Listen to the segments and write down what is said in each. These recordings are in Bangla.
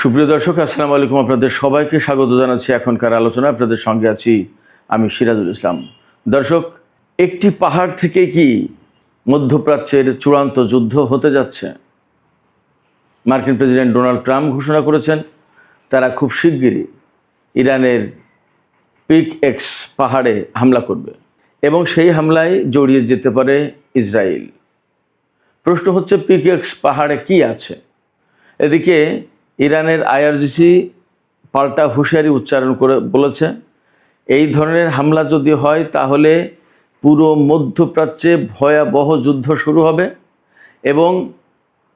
সুপ্রিয় দর্শক, আসসালামু আলাইকুম। আপনাদের সবাইকে স্বাগত জানাচ্ছি এখনকার আলোচনা। আপনাদের সঙ্গে আছি আমি সিরাজুল ইসলাম। দর্শক, একটি পাহাড় থেকে কি মধ্যপ্রাচ্যের চূড়ান্ত যুদ্ধ হতে যাচ্ছে? মার্কিন প্রেসিডেন্ট ডোনাল্ড ট্রাম্প ঘোষণা করেছেন তারা খুব শিগগিরই ইরানের পিক এক্স পাহাড়ে হামলা করবে এবং সেই হামলায় জড়িয়ে যেতে পারে ইসরায়েল। প্রশ্ন হচ্ছে, পিক এক্স পাহাড়ে কি আছে? এদিকে ইরানের আইআরজিসি পাল্টা হুঁশিয়ারি উচ্চারণ করে বলেছে, এই ধরনের হামলা যদি হয় তাহলে পুরো মধ্যপ্রাচ্যে ভয়াবহ যুদ্ধ শুরু হবে এবং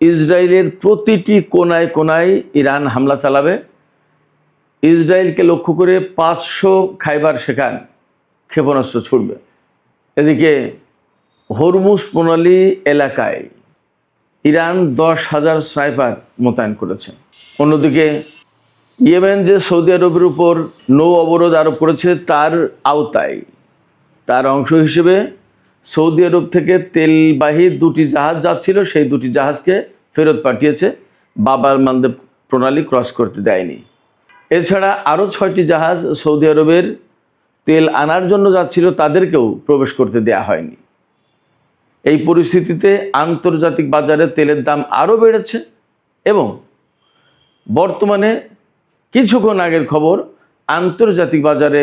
ইসরায়েলের প্রতিটি কোনায় কোনায় ইরান হামলা চালাবে। ইসরায়েলকে লক্ষ্য করে 500 খাইবার শেখান ক্ষেপণাস্ত্র ছুড়বে। এদিকে হরমুজ প্রণালী এলাকায় ইরান 10,000 স্নাইপার মোতায়েন করেছে। অন্যদিকে ইয়েমেন যে সৌদি আরবের উপর নৌ অবরোধ আরোপ করেছে তার আওতায় তার অংশ হিসেবে সৌদি আরব থেকে তেলবাহী 2টি জাহাজ যাচ্ছিল, সেই 2টি জাহাজকে ফেরত পাঠিয়েছে। বাব আল মানদেব প্রণালী ক্রস করতে দেয়নি। এছাড়া আরও 6টি জাহাজ সৌদি আরবের তেল আনার জন্য যাচ্ছিল, তাদেরকেও প্রবেশ করতে দেয়া হয়নি। এই পরিস্থিতিতে আন্তর্জাতিক বাজারে তেলের দাম আরও বেড়েছে এবং বর্তমানে কিছুক্ষণ আগের খবর, আন্তর্জাতিক বাজারে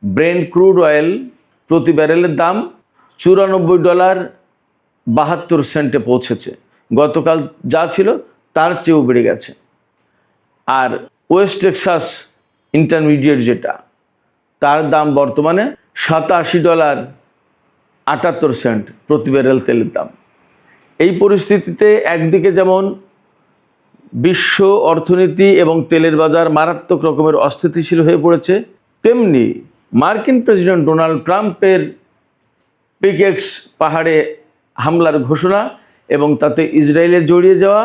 ব্রেন্ট ক্রুড অয়েল প্রতি ব্যারেলের দাম $94.72 পৌঁছেছে। গতকাল যা ছিল তার চেয়েও বেড়ে গেছে। আর ওয়েস্ট টেক্সাস ইন্টারমিডিয়েট যেটা, তার দাম বর্তমানে $87.78 প্রতি ব্যারেল তেলের দাম। এই পরিস্থিতিতে একদিকে যেমন বিশ্ব অর্থনীতি এবং তেলের বাজার মারাত্মক রকমের অস্থিতিশীল হয়ে পড়েছে, তেমনি মার্কিন প্রেসিডেন্ট ডোনাল্ড ট্রাম্পের পিক এক্স পাহাড়ে হামলার ঘোষণা এবং তাতে ইসরায়েলের জড়িয়ে যাওয়া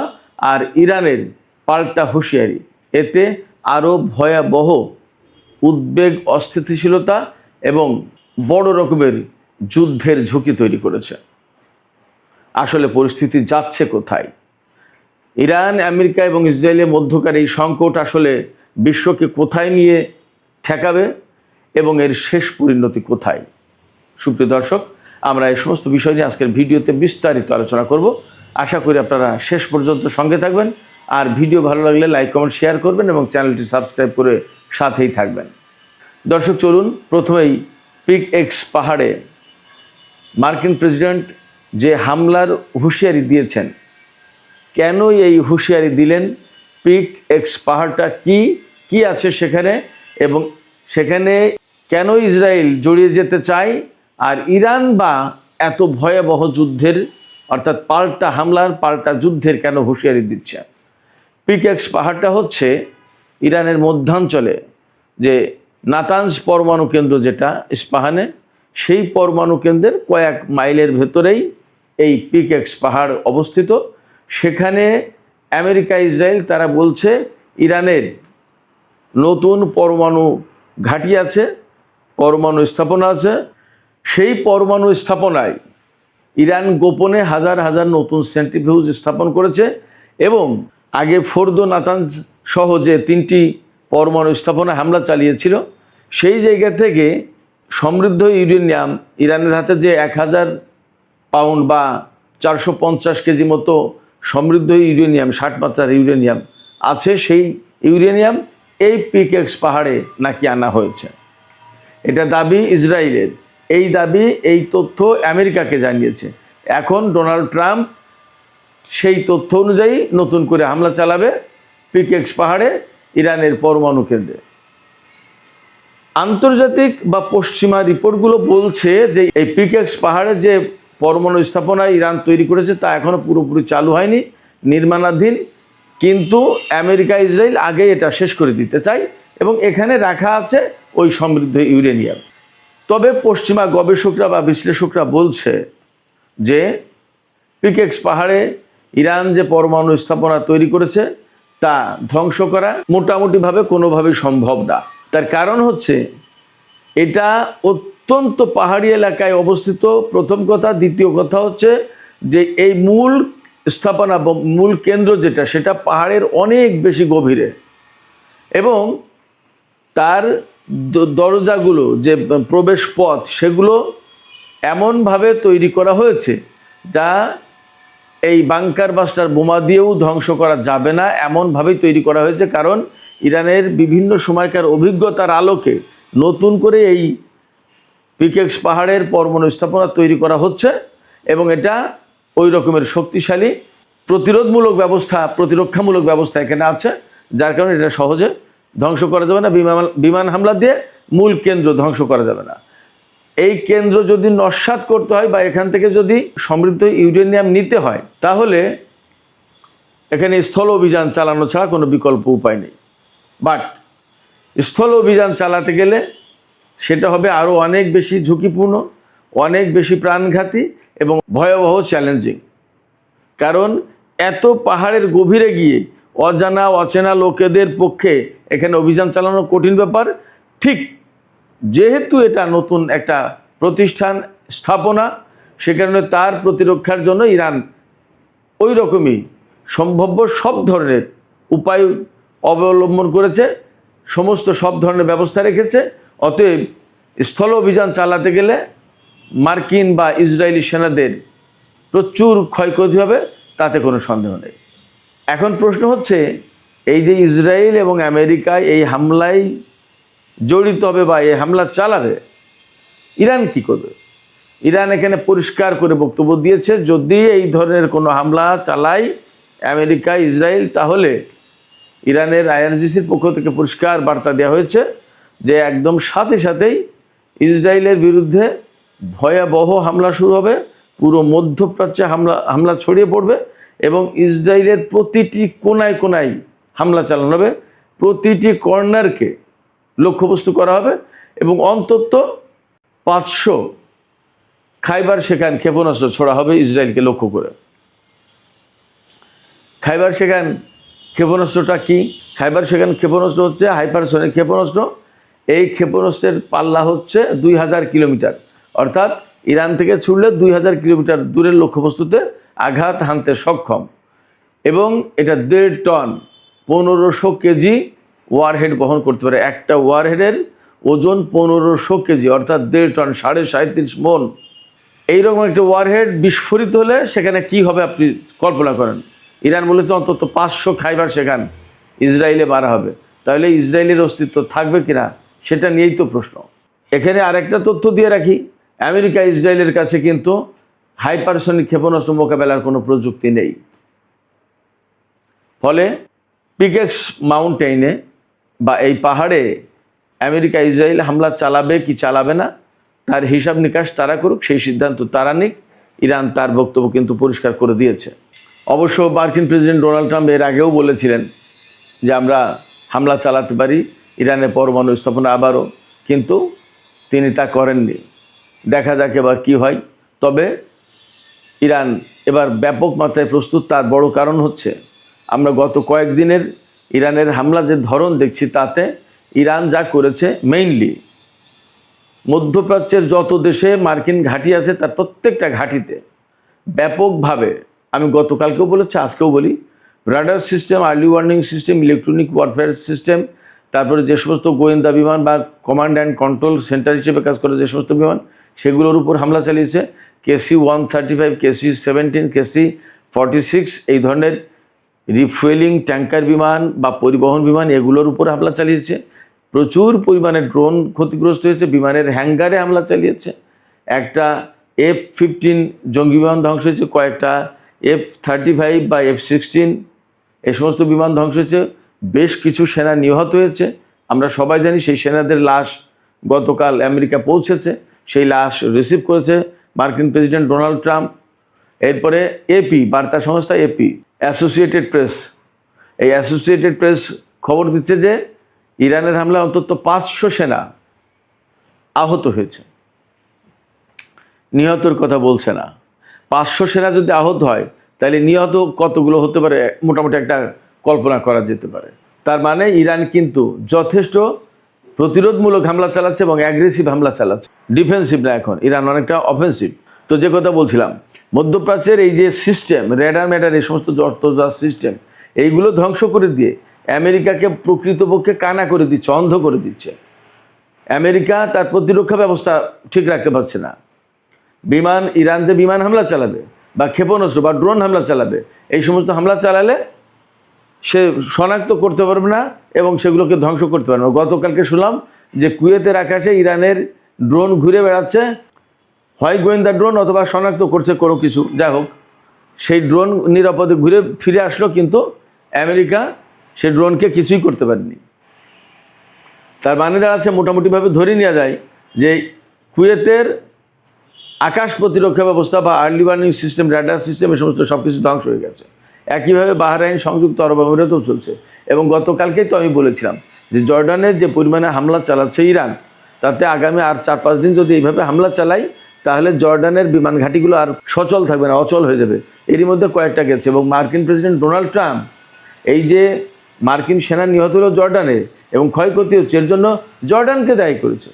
আর ইরানের পাল্টা হুঁশিয়ারি, এতে আরও ভয়াবহ উদ্বেগ, অস্থিতিশীলতা এবং বড় রকমের যুদ্ধের ঝুঁকি তৈরি করেছে। আসলে পরিস্থিতি যাচ্ছে কোথায়? ইরান, আমেরিকা এবং ইসরায়েলের মধ্যকার এই সংকট আসলে বিশ্বকে কোথায় নিয়ে ঠেকাবে এবং এর শেষ পরিণতি কোথায়? সুপ্রিয় দর্শক, আমরা এই সমস্ত বিষয় নিয়ে আজকের ভিডিওতে বিস্তারিত আলোচনা করব। আশা করি আপনারা শেষ পর্যন্ত সঙ্গে থাকবেন। আর ভিডিও ভালো লাগলে লাইক, কমেন্ট, শেয়ার করবেন এবং চ্যানেলটি সাবস্ক্রাইব করে সাথেই থাকবেন। দর্শক, চলুন প্রথমেই পিক এক্স পাহাড়ে মার্কিন প্রেসিডেন্ট যে হামলার হুঁশিয়ারি দিয়েছেন, কেন এই হুঁশিয়ারি দিলেন, পিক এক্স পাহাড়টা কি আছে সেখানে এবং সেখানে কেন ইসরায়েল জড়িয়ে যেতে চায়, আর ইরান বা এত ভয়াবহ যুদ্ধের অর্থাৎ পাল্টা হামলার, পাল্টা যুদ্ধের কেন হুঁশিয়ারি দিচ্ছে? পিক এক্স পাহাড়টা হচ্ছে ইরানের মধ্যাঞ্চলে যে নাতানজ পরমাণু কেন্দ্র, যেটা ইস্পাহানে, সেই পরমাণু কেন্দ্রের কয়েক মাইলের ভেতরেই এই পিক এক্স পাহাড় অবস্থিত। সেখানে আমেরিকা, ইসরায়েল তারা বলছে ইরানের নতুন পরমাণু ঘাঁটি আছে, পরমাণু স্থাপনা আছে। সেই পরমাণু স্থাপনায় ইরান গোপনে হাজার হাজার নতুন সেন্ট্রিফিউজ স্থাপন করেছে এবং আগে ফোর্দো, নাতানজ সহ যে 3টি পরমাণু স্থাপনা হামলা চালিয়েছিল, সেই জায়গা থেকে সমৃদ্ধ ইউরেনিয়াম, ইরানের হাতে যে 1000 পাউন্ড বা 450 কেজি মতো সমৃদ্ধ ইউরেনিয়াম, 60 মাত্রার ইউরেনিয়াম আছে, সেই ইউরেনিয়াম এই পিক এক্স পাহাড়ে নাকি আনা হয়েছে। এটা দাবি ইসরায়েলের। এই দাবি, এই তথ্য আমেরিকাকে জানিয়েছে। এখন ডোনাল্ড ট্রাম্প সেই তথ্য অনুযায়ী নতুন করে হামলা চালাবে পিক এক্স পাহাড়ে, ইরানের পরমাণু কেন্দ্রে। আন্তর্জাতিক বা পশ্চিমা রিপোর্টগুলো বলছে যে এই পিক এক্স পাহাড়ে যে পরমাণু স্থাপনা ইরান তৈরি করেছে তা এখনও পুরোপুরি চালু হয়নি, নির্মাণাধীন। কিন্তু আমেরিকা, ইসরায়েল আগে এটা শেষ করে দিতে চায় এবং এখানে রাখা আছে ওই সমৃদ্ধ ইউরেনিয়াম। তবে পশ্চিমা গবেষকরা বা বিশ্লেষকরা বলছে যে পিক এক্স পাহাড়ে ইরান যে পরমাণু স্থাপনা তৈরি করেছে তা ধ্বংস করা মোটামুটিভাবে কোনোভাবেই সম্ভব না। তার কারণ হচ্ছে এটা অত্যন্ত পাহাড়ি এলাকায় অবস্থিত, প্রথম কথা। দ্বিতীয় কথা হচ্ছে যে এই মূল স্থাপনা বা মূল কেন্দ্র যেটা, সেটা পাহাড়ের অনেক বেশি গভীরে, এবং তার দরজাগুলো যে প্রবেশ পথ সেগুলো এমনভাবে তৈরি করা হয়েছে যা এই বাংকার বাস্টার বোমা দিয়েও ধ্বংস করা যাবে না, এমনভাবেই তৈরি করা হয়েছে। কারণ ইরানের বিভিন্ন সময়কার অভিজ্ঞতার আলোকে নতুন করে এই পিকেক্স পাহাড়ের পরমাণু স্থাপনা তৈরি করা হচ্ছে, এবং এটা ওই রকমের শক্তিশালী প্রতিরক্ষামূলক ব্যবস্থা এখানে আছে, যার কারণে এটা সহজে ধ্বংস করা যাবে না। বিমান হামলা দিয়ে মূল কেন্দ্র ধ্বংস করা যাবে না। এই কেন্দ্র যদি নস্যাৎ করতে হয় বা এখান থেকে যদি সমৃদ্ধ ইউরেনিয়াম নিতে হয়, তাহলে এখানে স্থল অভিযান চালানো ছাড়া কোনো বিকল্প উপায় নেই। বাট স্থল অভিযান চালাতে গেলে সেটা হবে আরও অনেক বেশি ঝুঁকিপূর্ণ, অনেক বেশি প্রাণঘাতী এবং ভয়াবহ চ্যালেঞ্জিং। কারণ এত পাহাড়ের গভীরে গিয়ে অজানা অচেনা লোকেদের পক্ষে এখানে অভিযান চালানো কঠিন ব্যাপার। ঠিক যেহেতু এটা নতুন একটা প্রতিষ্ঠান স্থাপনা, সে কারণে তার প্রতিরক্ষার জন্য ইরান ওই রকমই সম্ভাব্য সব ধরনের উপায় অবলম্বন করেছে, সব ধরনের ব্যবস্থা রেখেছে। অতএব স্থল অভিযান চালাতে গেলে মার্কিন বা ইসরায়েলি সেনাদের প্রচুর ক্ষয়ক্ষতি হবে, তাতে কোনো সন্দেহ নেই। এখন প্রশ্ন হচ্ছে, এই যে ইসরায়েল এবং আমেরিকায় এই হামলায় জড়িত হবে বা এই হামলা চালাবে, ইরান কি করবে? ইরান এখানে পরিষ্কার করে বক্তব্য দিয়েছে, যদি এই ধরনের কোনো হামলা চালায় আমেরিকা ইসরায়েল, তাহলে ইরানের আইআরজিসির পক্ষ থেকে পরিষ্কার বার্তা দেওয়া হয়েছে যে একদম সাথে সাথেই ইসরায়েলের বিরুদ্ধে ভয়াবহ হামলা শুরু হবে, পুরো মধ্যপ্রাচ্যে হামলা ছড়িয়ে পড়বে, এবং ইসরায়েলের প্রতিটি কোনায় কোনায় হামলা চালানো হবে, প্রতিটি কর্নারকে লক্ষ্যবস্তু করা হবে, এবং অন্তত 500 খাইবার শেখান ক্ষেপণাস্ত্র ছোড়া হবে ইসরায়েলকে লক্ষ্য করে। খাইবার শেখান ক্ষেপণাস্ত্রটা কি? খাইবার শেখান ক্ষেপণাস্ত্র হচ্ছে হাইপারসনিক ক্ষেপণাস্ত্র। এই ক্ষেপণাস্ত্রের পাল্লা হচ্ছে 2000 কিলোমিটার, অর্থাৎ ইরান থেকে ছুড়লে 2000 কিলোমিটার দূরের লক্ষ্যবস্তুতে আঘাত হানতে সক্ষম, এবং এটা 1.5 টন 1500 কেজি ওয়ারহেড বহন করতে পারে। একটা ওয়ারহেডের ওজন 1500 কেজি, অর্থাৎ 1.5 টন 37.5 মন। এইরকম একটা ওয়ারহেড বিস্ফোরিত হলে সেখানে কি হবে আপনি কল্পনা করেন। ইরান বলেছে অন্তত 500 খাইবার শেখান ইসরায়েলে মারা হবে। তাহলে ইসরায়েলের অস্তিত্ব থাকবে কিনা সেটা নিয়েই তো প্রশ্ন। এখানে আরেকটা তথ্য দিয়ে রাখি, আমেরিকা ইসরায়েলের কাছে কিন্তু হাইপারসনিক ক্ষেপণাস্ত্র মোকাবেলার কোনো প্রযুক্তি নেই। ফলে পিকেক্স মাউন্টেইনে বা এই পাহাড়ে আমেরিকা ইসরায়েল হামলা চালাবে কি চালাবে না তার হিসাব নিকাশ তারা করুক, সেই সিদ্ধান্ত তারা নিক। ইরান তার বক্তব্য কিন্তু পরিষ্কার করে দিয়েছে। অবশ্য মার্কিন প্রেসিডেন্ট ডোনাল্ড ট্রাম্প এর আগেও বলেছিলেন যে আমরা হামলা চালাতে পারি ইরানের পরমাণু স্থাপনা আবারও, কিন্তু তিনি তা করেননি। দেখা যাক এবার কী হয়। তবে ইরান এবার ব্যাপক মাত্রায় প্রস্তুত। তার বড় কারণ হচ্ছে আমরা গত কয়েকদিনের ইরানের হামলা যে ধরন দেখছি, তাতে ইরান যা করেছে, মেইনলি মধ্যপ্রাচ্যের যত দেশে মার্কিন ঘাঁটি আছে তার প্রত্যেকটা ঘাঁটিতে ব্যাপকভাবে, আমি গতকালকেও বলেছি আজকেও বলি, radar system, early warning system, electronic warfare system, তারপরে যে সমস্ত গোয়েন্দা বিমান বা কমান্ড অ্যান্ড কন্ট্রোল সেন্টার হিসেবে কাজ করে যে সমস্ত বিমান, সেগুলোর উপর হামলা চালিয়েছে। KC-135, KC-17, KC-46 এই ধরনের রিফুয়েলিং ট্যাঙ্কার বিমান বা পরিবহন বিমান, এগুলোর উপর হামলা চালিয়েছে। প্রচুর পরিমাণে ড্রোন ক্ষতিগ্রস্ত হয়েছে, বিমানের হ্যাঙ্গারে হামলা চালিয়েছে। একটা F-15 জঙ্গি বিমান ধ্বংস হয়েছে, কয়েকটা F-35 বা F-16 এই সমস্ত বিমান ধ্বংস হয়েছে। বেশ কিছু সেনা নিহত হয়েছে। আমরা সবাই জানি সেই সেনাদের লাশ গতকাল আমেরিকা পৌঁছেছে, সেই লাশ রিসিভ করেছে মার্কিন প্রেসিডেন্ট ডোনাল্ড ট্রাম্প। এরপরে AP বার্তা সংস্থা AP, অ্যাসোসিয়েটেড প্রেস, এই অ্যাসোসিয়েটেড প্রেস খবর দিচ্ছে যে ইরানের হামলায় অন্তত 500 সেনা আহত হয়েছে। নিহতর কথা বলছে না। 500 সেনা যদি আহত হয় তাহলে নিহত কতগুলো হতে পারে মোটামুটি একটা কল্পনা করা যেতে পারে। তার মানে ইরান কিন্তু যথেষ্ট প্রতিরোধমূলক হামলা চালাচ্ছে এবং অ্যাগ্রেসিভ হামলা চালাচ্ছে, ডিফেন্সিভ না। এখন ইরান অনেকটা অফেন্সিভ। তো যে কথা বলছিলাম, মধ্যপ্রাচ্যের এই যে সিস্টেম, রেডার ম্যাডার, এই সমস্ত যা সিস্টেম, এইগুলো ধ্বংস করে দিয়ে আমেরিকাকে প্রকৃতপক্ষে কানা করে দিচ্ছে, অন্ধ করে দিচ্ছে। আমেরিকা তার প্রতিরক্ষা ব্যবস্থা ঠিক রাখতে পারছে না। ইরান যে বিমান হামলা চালাবে বা ক্ষেপণাস্ত্র বা ড্রোন হামলা চালাবে, এই সমস্ত হামলা চালালে সে শনাক্ত করতে পারবে না এবং সেগুলোকে ধ্বংস করতে পারবে না। গতকালকে শুনলাম যে কুয়েতের আকাশে ইরানের ড্রোন ঘুরে বেড়াচ্ছে, হয় গোয়েন্দা ড্রোন অথবা শনাক্ত করছে কোনো কিছু, যাই হোক সেই ড্রোন নিরাপদে ঘুরে ফিরে আসলো, কিন্তু আমেরিকা সেই ড্রোনকে কিছুই করতে পারেনি। তার মানে দাঁড়াচ্ছে, মোটামুটিভাবে ধরে নেওয়া যায় যে কুয়েতের আকাশ প্রতিরক্ষা ব্যবস্থা বা early warning system, radar system, এই সমস্ত সব কিছু ধ্বংস হয়ে গেছে। একইভাবে বাহরাইন, সংযুক্ত আরব আমিরাতেও চলছে। এবং গতকালকেই তো আমি বলেছিলাম যে জর্ডানের যে পরিমাণে হামলা চালাচ্ছে ইরান, তাতে আগামী আর 4-5 দিন যদি এইভাবে হামলা চালায়, তাহলে জর্ডানের বিমান ঘাঁটিগুলো আর সচল থাকবে না, অচল হয়ে যাবে। এরই মধ্যে কয়েকটা গেছে। এবং মার্কিন প্রেসিডেন্ট ডোনাল্ড ট্রাম্প, এই যে মার্কিন সেনা নিহত হলো জর্ডানে এবং ক্ষয়ক্ষতি হচ্ছে, এর জন্য জর্ডানকে দায়ী করেছে।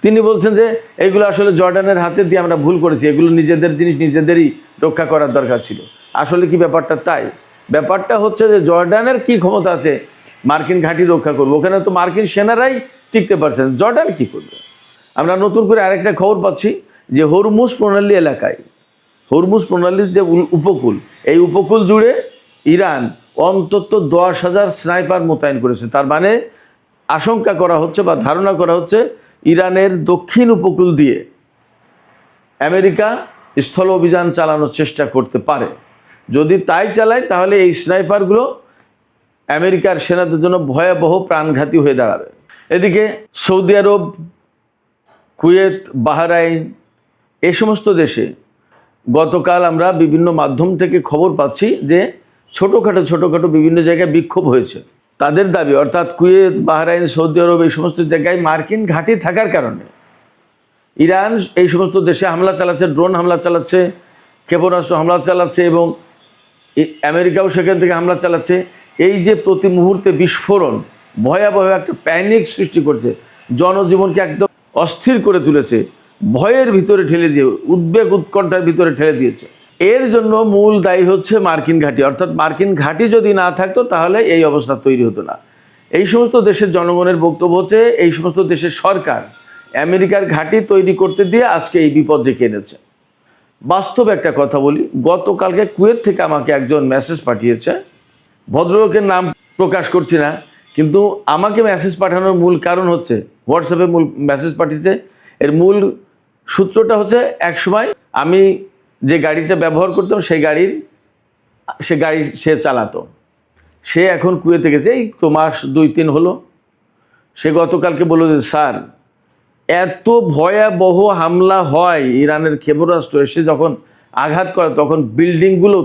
তিনি বলছেন যে এগুলো আসলে জর্ডানের হাতে দিয়ে আমরা ভুল করেছি, এগুলো নিজেদের জিনিস নিজেদেরই রক্ষা করার দরকার ছিল। আসলে কি ব্যাপারটা তাই? ব্যাপারটা হচ্ছে যে জর্ডানের কি ক্ষমতা আছে মার্কিন ঘাঁটি রক্ষা করবে? ওখানে তো মার্কিন সেনারাই টিকতে পারছেন, জর্ডান কি করবে? আমরা নতুন করে আরেকটা খবর পাচ্ছি যে হরমুজ প্রণালী এলাকায়, হরমুজ প্রণালীর যে উপকূল, এই উপকূল জুড়ে ইরান অন্তত 10,000 স্নাইপার মোতায়েন করেছে। তার মানে আশঙ্কা করা হচ্ছে বা ধারণা করা হচ্ছে ইরানের দক্ষিণ উপকূল দিয়ে আমেরিকা স্থল অভিযান চালানোর চেষ্টা করতে পারে। যদি তাই চালায়, তাহলে এই স্নাইপারগুলো আমেরিকার সেনাদের জন্য ভয়াবহ প্রাণঘাতী হয়ে দাঁড়াবে। এদিকে সৌদি আরব, কুয়েত, বাহরাইন, এই সমস্ত দেশে গতকাল আমরা বিভিন্ন মাধ্যম থেকে খবর পাচ্ছি যে ছোটোখাটো বিভিন্ন জায়গায় বিক্ষোভ হয়েছে। তাদের দাবি, অর্থাৎ কুয়েত, বাহরাইন, সৌদি আরব, এই সমস্ত জায়গায় মার্কিন ঘাঁটি থাকার কারণে ইরান এই সমস্ত দেশে হামলা চালাচ্ছে, ড্রোন হামলা চালাচ্ছে, ক্ষেপণাস্ত্র হামলা চালাচ্ছে এবং আমেরিকাও সেখান থেকে হামলা চালাচ্ছে। এই যে প্রতি মুহূর্তে বিস্ফোরণ ভয়াবহ একটা প্যানিক সৃষ্টি করছে, জনজীবনকে একদম অস্থির করে তুলেছে, ভয়ের ভিতরে ঠেলে দিয়ে, উদ্বেগ উৎকণ্ঠার ভিতরে ঠেলে দিয়েছে। এর জন্য মূল দায়ী হচ্ছে মার্কিন ঘাঁটি। অর্থাৎ মার্কিন ঘাঁটি যদি না থাকতো তাহলে এই অবস্থা তৈরি হতো না। এই সমস্ত দেশের জনগণের বক্তব্য হচ্ছে এই সমস্ত দেশের সরকার আমেরিকার ঘাঁটি তৈরি করতে দিয়ে আজকে এই বিপদ ডেকে এনেছে। বাস্তব একটা কথা বলি, গতকালকে কুয়েত থেকে আমাকে একজন মেসেজ পাঠিয়েছে, ভদ্রলোকের নাম প্রকাশ করছি না, কিন্তু আমাকে মেসেজ পাঠানোর মূল কারণ হচ্ছে, হোয়াটসঅ্যাপে মূল মেসেজ পাঠিয়েছে, এর মূল সূত্রটা হচ্ছে একসময় আমি যে গাড়িটা ব্যবহার করতাম সে গাড়ি সে চালাতো, সে এখন কুয়েতে গেছে, এই তো মাস 2-3 হলো। সে গতকালকে বলল যে স্যার, এত ভয়াবহ হামলা হয়, ইরানের ক্ষেপণাস্ত্র এসে যখন আঘাত করে তখন বিল্ডিংগুলো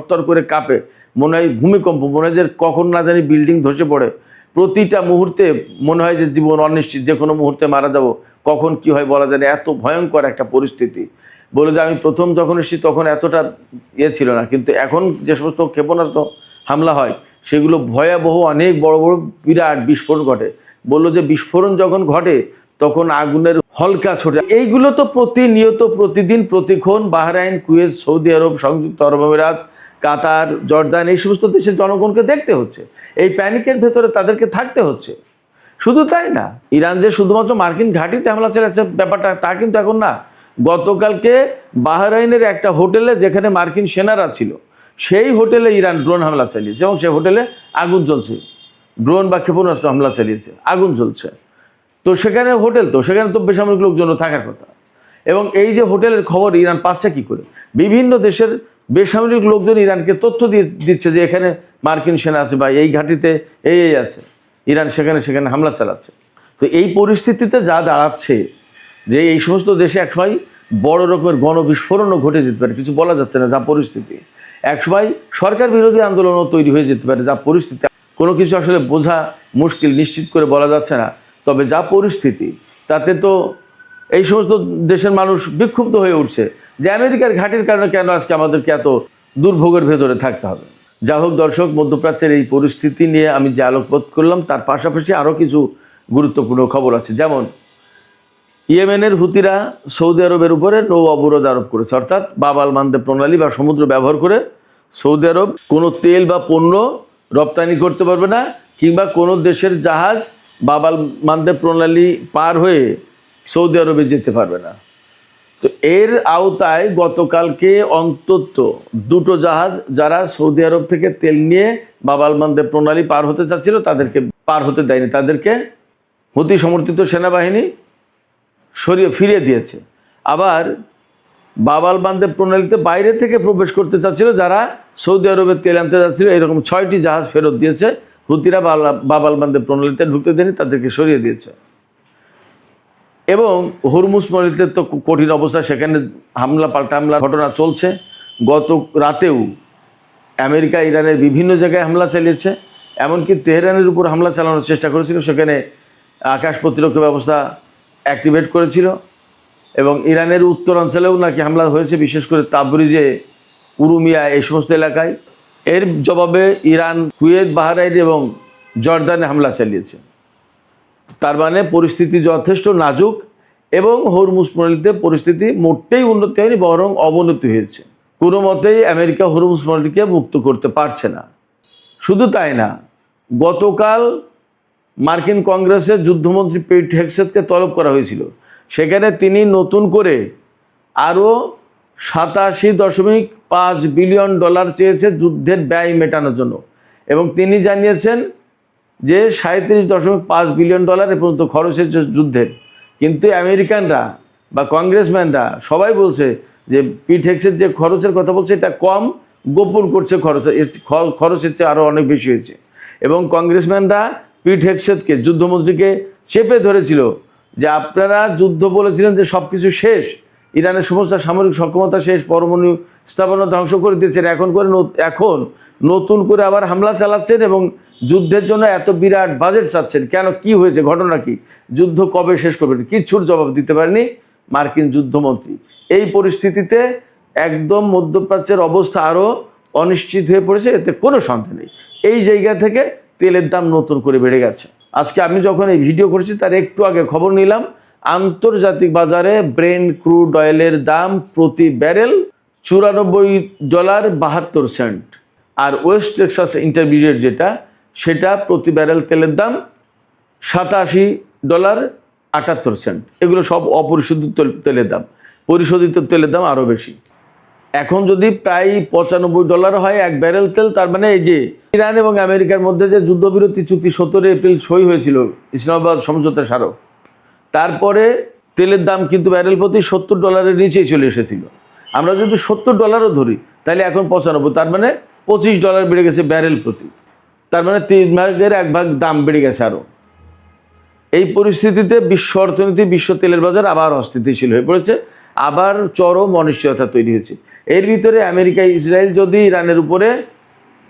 থর করে কাঁপে, মনে হয় ভূমিকম্প, মনে হয় যে কখন না জানি বিল্ডিং ধসে পড়ে। প্রতিটা মুহূর্তে মনে হয় যে জীবন অনিশ্চিত, যে কোনো মুহূর্তে মারা যাব, কখন কি হয় বলা যায় না, এত ভয়ঙ্কর একটা পরিস্থিতি। বলে যে আমি প্রথম যখন এসেছি তখন এতটা ছিল না, কিন্তু এখন যে সমস্ত ক্ষেপণাস্ত্র হামলা হয় সেগুলো ভয়াবহ, অনেক বড় বড় বিরাট বিস্ফোরণ ঘটে। বললো যে বিস্ফোরণ যখন ঘটে তখন আগুনের হলকা ছোটে। এইগুলো তো প্রতিনিয়ত, প্রতিদিন, প্রতিক্ষণ বাহরাইন, কুয়েত, সৌদি আরব, সংযুক্ত আরব আমিরাত, কাতার, জর্দান, এই সমস্ত দেশের জনগণকে দেখতে হচ্ছে, এই প্যানিকের ভেতরে তাদেরকে থাকতে হচ্ছে। শুধু তাই না, ইরান যে শুধুমাত্র মার্কিন ঘাঁটিতে হামলা চালাচ্ছে ব্যাপারটা তা কিন্তু এখন না। গতকালকে বাহরাইনের একটা হোটেলে যেখানে মার্কিন সেনারা ছিল, সেই হোটেলে ইরান ড্রোন হামলা চালিয়েছে এবং সেই হোটেলে আগুন জ্বলছে। ড্রোন বা ক্ষেপণাস্ত্র হামলা চালিয়েছে, আগুন জ্বলছে। তো সেখানে হোটেল, তো সেখানে তো বেসামরিক লোকজন থাকার কথা। এবং এই যে হোটেলের খবর ইরান পাচ্ছে কি করে? বিভিন্ন দেশের বেসামরিক লোকজন ইরানকে তথ্য দিচ্ছে যে এখানে মার্কিন সেনা আছে বা এই ঘাঁটিতে এই আছে, ইরান সেখানে হামলা চালাচ্ছে। তো এই পরিস্থিতিতে যা দাঁড়াচ্ছে যে এই সমস্ত দেশে একসময় বড় রকমের গণবিস্ফোরণও ঘটে যেতে পারে, কিছু বলা যাচ্ছে না যা পরিস্থিতি। একসময় সরকার বিরোধী আন্দোলনও তৈরি হয়ে যেতে পারে যা পরিস্থিতি। কোনো কিছু আসলে বোঝা মুশকিল, নিশ্চিত করে বলা যাচ্ছে না। তবে যা পরিস্থিতি, তাতে তো এই সমস্ত দেশের মানুষ বিক্ষুব্ধ হয়ে উঠছে যে আমেরিকার ঘাঁটির কারণে কেন আজকে আমাদেরকে এত দুর্ভোগের ভেতরে থাকতে হবে। যা হোক দর্শক, মধ্যপ্রাচ্যের এই পরিস্থিতি নিয়ে আমি যে আলোকপাত করলাম তার পাশাপাশি আরও কিছু গুরুত্বপূর্ণ খবর আছে। যেমন ইয়েমেনের হুতিরা সৌদি আরবের উপরে নৌ অবরোধ আরোপ করেছে, অর্থাৎ বাব আল মানদেব প্রণালী বা সমুদ্র ব্যবহার করে সৌদি আরব কোনো তেল বা পণ্য রপ্তানি করতে পারবে না, কিংবা কোনো দেশের জাহাজ বাব আল মানদেব প্রণালী পার হয়ে সৌদি আরবে যেতে পারবে না। তো এর আওতায় গতকালকে অন্তত 2টো জাহাজ যারা সৌদি আরব থেকে তেল নিয়ে বাব আল মানদেব প্রণালী পার হতে চাচ্ছিল তাদেরকে পার হতে দেয়নি, তাদেরকে হুতি সমর্থিত সেনাবাহিনী ফিরিয়ে দিয়েছে। আবার বাব আল মানদেব প্রণালীতে বাইরে থেকে প্রবেশ করতে চাচ্ছিল যারা সৌদি আরবে তেল আনতে যাচ্ছিল, এরকম 6টি জাহাজ ফেরত দিয়েছে হুতিরা। বাব আল মানদেব প্রণালীতে ঢুকতে দেয়নি, তাদেরকে সরিয়ে দিয়েছে। এবং হরমুজ প্রণালীতে তো কঠিন অবস্থা, সেখানে পাল্টা হামলা ঘটনা চলছে। গত রাতেও আমেরিকা ইরানের বিভিন্ন জায়গায় হামলা চালিয়েছে, এমনকি তেহরানের উপর হামলা চালানোর চেষ্টা করেছিল, সেখানে আকাশ প্রতিরক্ষা ব্যবস্থা অ্যাক্টিভেট করেছিল। এবং ইরানের উত্তরাঞ্চলেও নাকি হামলা হয়েছে, বিশেষ করে তাবরিজে, উরুমিয়া, এই সমস্ত এলাকায়। এর জবাবে ইরান কুয়েত, বাহরাইন এবং জর্দানে হামলা চালিয়েছে। তার মানে পরিস্থিতি যথেষ্ট নাজুক এবং হরমুজ প্রণালীতে পরিস্থিতি মোটেই উন্নতি হয়নি, বরং অবনতি হয়েছে। কোনো মতেই আমেরিকা হরমুজ প্রণালীকে মুক্ত করতে পারছে না। শুধু তাই না, গতকাল মার্কিন কংগ্রেসে যুদ্ধমন্ত্রী পিট হেগসেথকে তলব করা হয়েছিল, সেখানে তিনি নতুন করে আরও $87.5 বিলিয়ন চেয়েছে যুদ্ধের ব্যয় মেটানোর জন্য। এবং তিনি জানিয়েছেন যে $37.5 বিলিয়ন এ পর্যন্ত খরচ হয়েছে যুদ্ধের। কিন্তু আমেরিকানরা বা কংগ্রেসম্যানরা সবাই বলছে যে পিট হেগসেথ যে খরচের কথা বলছে এটা কম, গোপন করছে, খরচের চেয়ে আরও অনেক বেশি হয়েছে। এবং কংগ্রেসম্যানরা পিট হেগসেথকে, যুদ্ধমন্ত্রীকে, চেপে ধরেছিল যে আপনারা যুদ্ধ বলেছিলেন যে সব কিছু শেষ, ইরানের সমস্ত সামরিক সক্ষমতা শেষ, পরমাণু স্থাপনা ধ্বংস করে দিয়েছেন, এখন নতুন করে আবার হামলা চালাচ্ছেন এবং যুদ্ধের জন্য এত বিরাট বাজেট চাচ্ছেন কেন? কি হয়েছে? ঘটনা কি? যুদ্ধ কবে শেষ করবেন? কিচ্ছুর জবাব দিতে পারেনি মার্কিন যুদ্ধমন্ত্রী। এই পরিস্থিতিতে একদম মধ্যপ্রাচ্যের অবস্থা আরও অনিশ্চিত হয়ে পড়েছে, এতে কোনো সন্দেহ নেই। এই জায়গা থেকে তেলের দাম নতুন করে বেড়ে গেছে। আজকে আমি যখন এই ভিডিও করছি তার একটু আগে খবর নিলাম, আন্তর্জাতিক বাজারে ব্রেন্ট ক্রুড অয়েলের দাম প্রতি ব্যারেল $94.72, আর ওয়েস্ট টেক্সাস ইন্টারমিডিয়েট যেটা, সেটা প্রতি ব্যারেল তেলের দাম $87.78। এগুলো সব অপরিশোধিত তেলের দাম, পরিশোধিত তেলের দাম আরও বেশি। এখন যদি প্রায় $95 হয় এক ব্যারেল তেল, তার মানে এই যে ইরান এবং আমেরিকার মধ্যে যে যুদ্ধবিরতি চুক্তি 17 এপ্রিল সই হয়েছিল ইসলামাবাদ সমঝোতা স্মারক, তারপরে তেলের দাম কিন্তু ব্যারেল প্রতি $70 নিচেই চলে এসেছিল। আমরা যদি $70 ধরি তাহলে এখন 95, তার মানে $25 বেড়ে গেছে ব্যারেল প্রতি। তার মানে 3 ভাগের 1 ভাগ দাম বেড়ে গেছে আরও। এই পরিস্থিতিতে বিশ্ব অর্থনীতি, বিশ্ব তেলের বাজার আবার অস্থিতিশীল হয়ে পড়েছে, আবার চরম অনিশ্চয়তা তৈরি হয়েছে। এর ভিতরে আমেরিকা, ইসরায়েল যদি ইরানের উপরে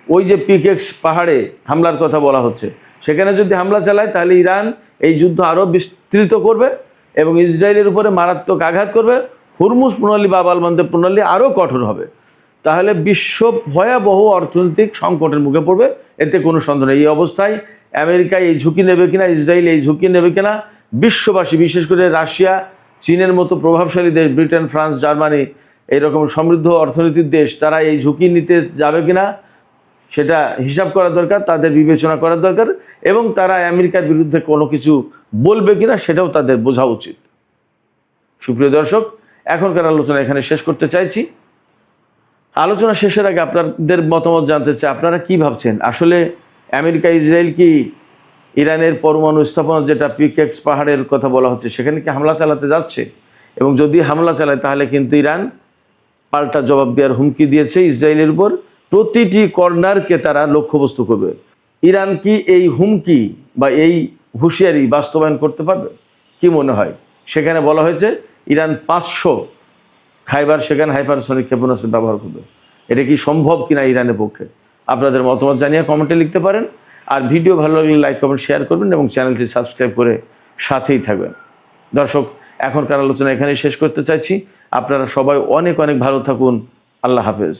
ওই যে পিকেক্স পাহাড়ে হামলার কথা বলা হচ্ছে, সেখানে যদি হামলা চালায় তাহলে ইরান এই যুদ্ধ আরও বিস্তৃত করবে এবং ইসরায়েলের উপরে মারাত্মক আঘাত করবে। হরমুজ প্রণালী, বাব আল মানদেব প্রণালী আরও কঠোর হবে। তাহলে বিশ্ব ভয়াবহ অর্থনৈতিক সংকটের মুখে পড়বে, এতে কোনো সন্দেহ নেই। এই অবস্থায় আমেরিকা এই ঝুঁকি নেবে কিনা, ইসরায়েল এই ঝুঁকি নেবে কিনা, বিশ্ববাসী, বিশেষ করে রাশিয়া, চীনের মতো প্রভাবশালী দেশ, ব্রিটেন, ফ্রান্স, জার্মানি, এইরকম সমৃদ্ধ অর্থনীতির দেশ, তারা এই ঝুঁকি নিতে যাবে কিনা সেটা হিসাব করা দরকার, তাদের বিবেচনা করা দরকার। এবং তারা আমেরিকার বিরুদ্ধে কোনো কিছু বলবে কিনা সেটাও তাদের বোঝা উচিত। সুপ্রিয় দর্শক, এখনকার আলোচনা এখানে শেষ করতে চাইছি। আলোচনা শেষের আগে আপনাদের মতামত জানতে চাই, আপনারা কি ভাবছেন? আসলে আমেরিকা, ইসরায়েল কি ইরানের পরমাণু স্থাপনা, যেটা পিকেক্স পাহাড়ের কথা বলা হচ্ছে, সেখানে কি হামলা চালাতে যাচ্ছে? এবং যদি হামলা চালায় তাহলে কিন্তু ইরান পাল্টা জবাব দেওয়ার হুমকি দিয়েছে ইসরায়েলের উপর। প্রতিটি কর্নারকে তারা লক্ষ্যবস্তু করবে। ইরান কি এই হুমকি বা এই হুঁশিয়ারি বাস্তবায়ন করতে পারবে? কি মনে হয়? সেখানে বলা হয়েছে ইরান 500 খাইবার সেখানে হাইপারসনিক ক্ষেপণাস্ত্র ব্যবহার করবে। এটা কি সম্ভব কিনা ইরানের পক্ষে? আপনাদের মতামত জানিয়ে কমেন্টে লিখতে পারেন। আর ভিডিও ভালো লাগলে লাইক, কমেন্ট, শেয়ার করবেন এবং চ্যানেলটি সাবস্ক্রাইব করে সাথেই থাকবেন। দর্শক, এখনকার আলোচনা এখানেই শেষ করতে চাইছি। আপনারা সবাই অনেক অনেক ভালো থাকুন। আল্লাহ হাফেজ।